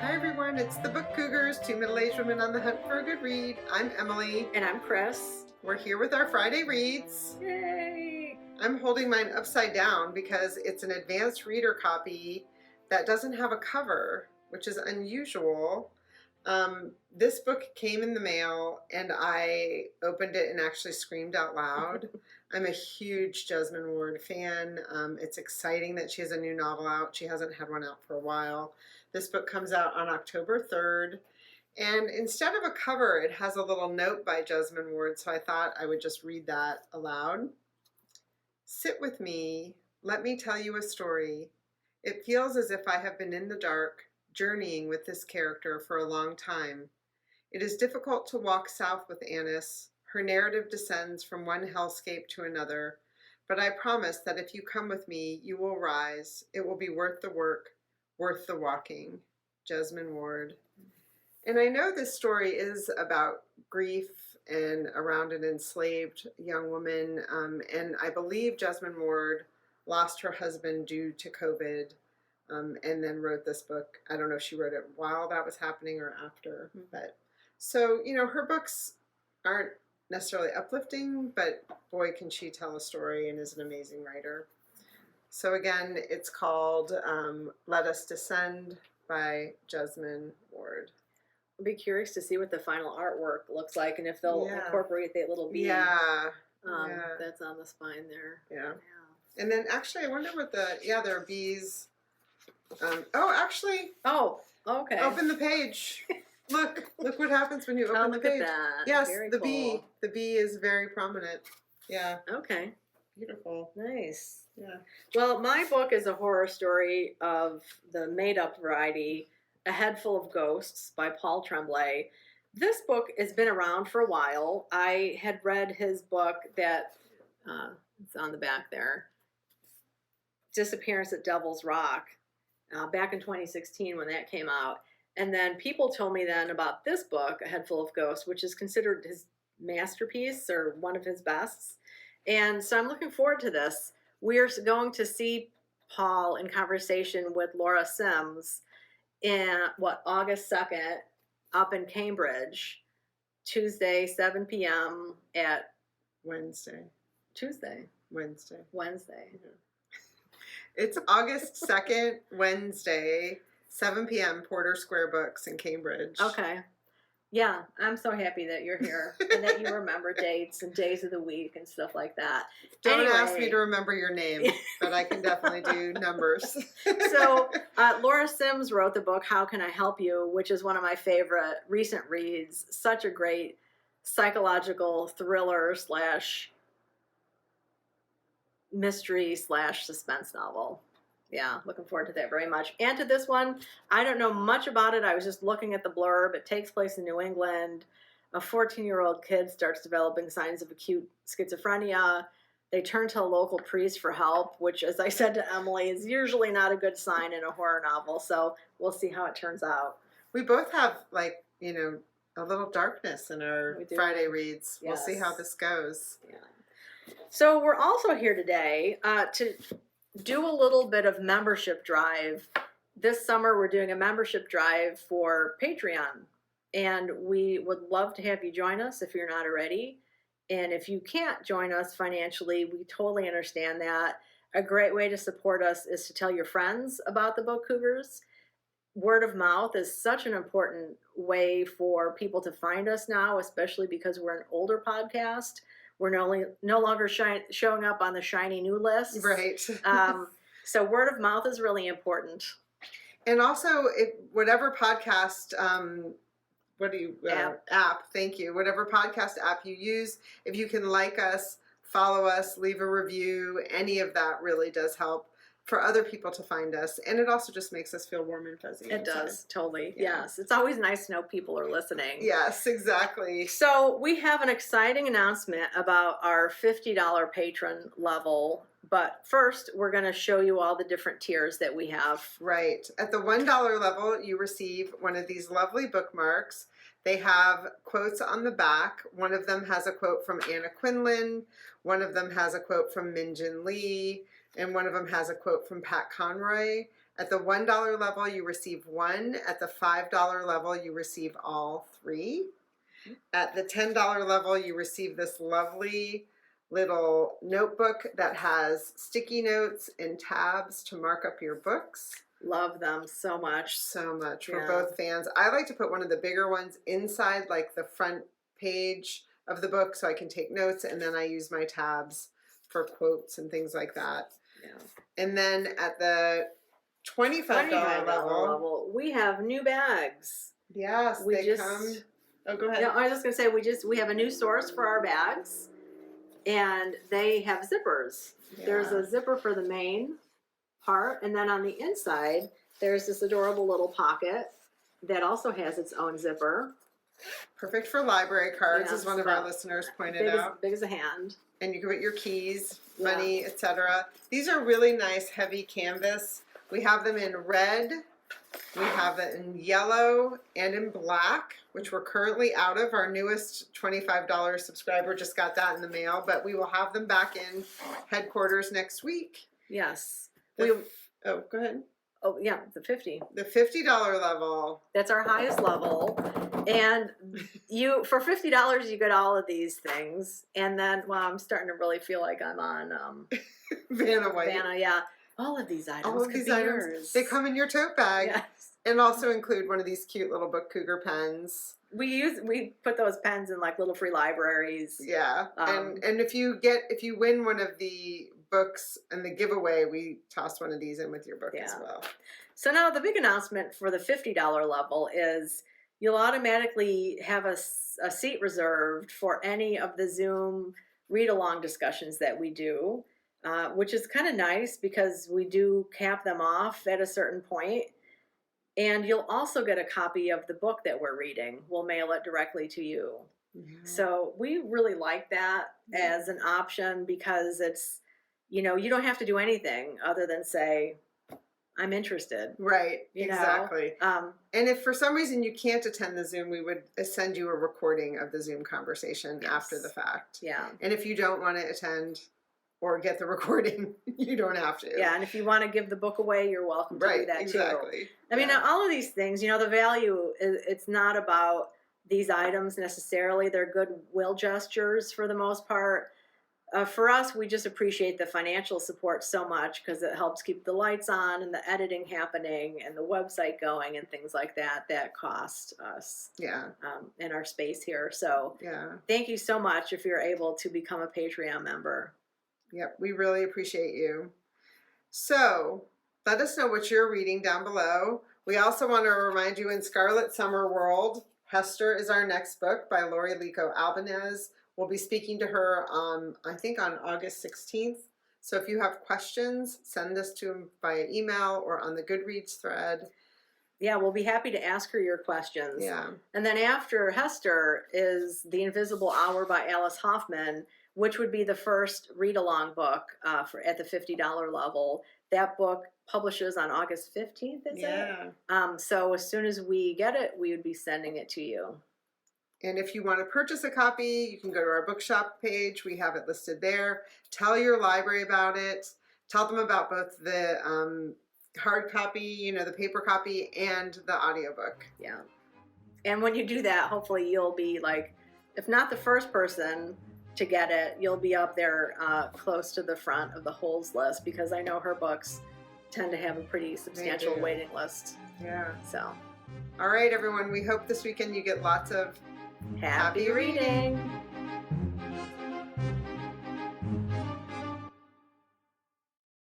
Hi everyone, it's the Book Cougars, two middle-aged women on the hunt for a good read. I'm Emily. And I'm Chris. We're here with our Friday reads. Yay! I'm holding mine upside down because it's an advanced reader copy that doesn't have a cover, which is unusual. This book came in the mail and I opened it and actually screamed out loud. I'm a huge Jesmyn Ward fan. It's exciting that she has a new novel out. She hasn't had one out for a while. This book comes out on October 3rd. And instead of a cover, it has a little note by Jesmyn Ward, so I thought I would just read that aloud. Sit with me. Let me tell you a story. It feels as if I have been in the dark, journeying with this character for a long time. It is difficult to walk south with Annis. Her narrative descends from one hellscape to another, but I promise that if you come with me, you will rise. It will be worth the work, worth the walking. Jesmyn Ward. And I know this story is about grief and around an enslaved young woman, and I believe Jesmyn Ward lost her husband due to COVID. And then wrote this book. I don't know if she wrote it while that was happening or after. But so, you know, her books aren't necessarily uplifting, but boy, can she tell a story and is an amazing writer. So again, it's called Let Us Descend by Jesmyn Ward. I'll be curious to see what the final artwork looks like and if they'll incorporate that little bee that's on the spine there. Yeah. And then actually, I wonder what there are bees. Oh, okay. Open the page. Look what happens when you open the page. At that. Yes, very the cool. bee. The bee is very prominent. Yeah. Okay. Beautiful. Nice. Yeah. Well, my book is a horror story of the made-up variety, A Head Full of Ghosts by Paul Tremblay. This book has been around for a while. I had read his book that, it's on the back there, Disappearance at Devil's Rock. Back in 2016 when that came out. And then people told me then about this book, A Head Full of Ghosts, which is considered his masterpiece or one of his bests. And so I'm looking forward to this. We're going to see Paul in conversation with Laura Sims in, August 2nd up in Cambridge, Tuesday, 7 p.m. at Wednesday. Wednesday. Yeah. It's August 2nd, Wednesday, 7 p.m., Porter Square Books in Cambridge. Okay. Yeah, I'm so happy that you're here and that you remember dates and days of the week and stuff like that. Don't ask me to remember your name, but I can definitely do numbers. So Laura Sims wrote the book, How Can I Help You?, which is one of my favorite recent reads. Such a great psychological thriller / mystery / suspense novel. Yeah, looking forward to that very much. And to this one, I don't know much about it. I was just looking at the blurb. It takes place in New England. A 14-year-old kid starts developing signs of acute schizophrenia. They turn to a local priest for help, which, as I said to Emily, is usually not a good sign in a horror novel. So we'll see how it turns out. We both have, a little darkness in our Friday reads. Yes. We'll see how this goes. Yeah. So we're also here today to do a little bit of membership drive. This summer we're doing a membership drive for Patreon, and we would love to have you join us if you're not already. And if you can't join us financially, we totally understand that. A great way to support us is to tell your friends about the Book Cougars. Word of mouth is such an important way for people to find us now, especially because we're an older podcast. We're no longer showing up on the shiny new list. Right. So word of mouth is really important. And also, whatever podcast, app, thank you. Whatever podcast app you use, if you can like us, follow us, leave a review, any of that really does help for other people to find us. And it also just makes us feel warm and fuzzy. It does, totally. Yeah. Yes. It's always nice to know people are listening. Yes, exactly. So we have an exciting announcement about our $50 patron level. But first, we're going to show you all the different tiers that we have. Right. At the $1 level, you receive one of these lovely bookmarks. They have quotes on the back. One of them has a quote from Anna Quinlan. One of them has a quote from Min Jin Lee. And one of them has a quote from Pat Conroy. At the $1 level, you receive one. At the $5 level, you receive all three. At the $10 level, you receive this lovely little notebook that has sticky notes and tabs to mark up your books. Love them so much. So much. Yeah. We're both fans. I like to put one of the bigger ones inside like the front page of the book so I can take notes, and then I use my tabs for quotes and things like that. Yeah. And then at the $25 level, we have new bags. Yes, they come. Oh, go ahead. Yeah, I was just gonna say we have a new source for our bags, and they have zippers. Yeah. There's a zipper for the main part, and then on the inside there's this adorable little pocket that also has its own zipper. Perfect for library cards, Yeah, as one of our listeners pointed out. Big as a hand. And you can put your keys, money, etc. These are really nice, heavy canvas. We have them in red, we have it in yellow, and in black, which we're currently out of. Our newest $25 subscriber just got that in the mail, but we will have them back in headquarters next week. Yes. Oh, go ahead. Oh, yeah, the 50. The $50 level. That's our highest level. And for $50, you get all of these things. And then, I'm starting to really feel like I'm on Vanna White. Vanna, yeah. All of these items. All of these items. Yours. They come in your tote bag. Yes. And also include one of these cute little book Cougar pens. We put those pens in like little free libraries. Yeah. And if you win one of the books and the giveaway, we toss one of these in with your book as well. So now the big announcement for the $50 level is you'll automatically have a seat reserved for any of the Zoom read-along discussions that we do, which is kind of nice because we do cap them off at a certain point. And you'll also get a copy of the book that we're reading. We'll mail it directly to you. Mm-hmm. So we really like that as an option because it's, you don't have to do anything other than say, I'm interested. Right, exactly. And if for some reason you can't attend the Zoom, we would send you a recording of the Zoom conversation after the fact. Yeah. And if you don't want to attend or get the recording, you don't have to. Yeah, and if you want to give the book away, you're welcome to do that exactly. too. I mean, all of these things, the value, it's not about these items necessarily. They're goodwill gestures for the most part. For us, we just appreciate the financial support so much because it helps keep the lights on and the editing happening and the website going and things like that cost us in our space here. So thank you so much if you're able to become a Patreon member. Yep, we really appreciate you. So let us know what you're reading down below. We also want to remind you in Scarlet Summer World, Hester is our next book by Lori Lico Albanez. We'll be speaking to her, I think, on August 16th. So if you have questions, send this to them via email or on the Goodreads thread. Yeah, we'll be happy to ask her your questions. Yeah. And then after Hester is The Invisible Hour by Alice Hoffman, which would be the first read-along book at the $50 level. That book publishes on August 15th, is it? So as soon as we get it, we would be sending it to you. And if you want to purchase a copy, you can go to our bookshop page. We have it listed there. Tell your library about it. Tell them about both the hard copy, the paper copy, and the audiobook. Yeah. And when you do that, hopefully you'll be like, if not the first person to get it, you'll be up there close to the front of the holds list because I know her books tend to have a pretty substantial waiting list. Yeah. So. All right, everyone. We hope this weekend you get lots of happy reading.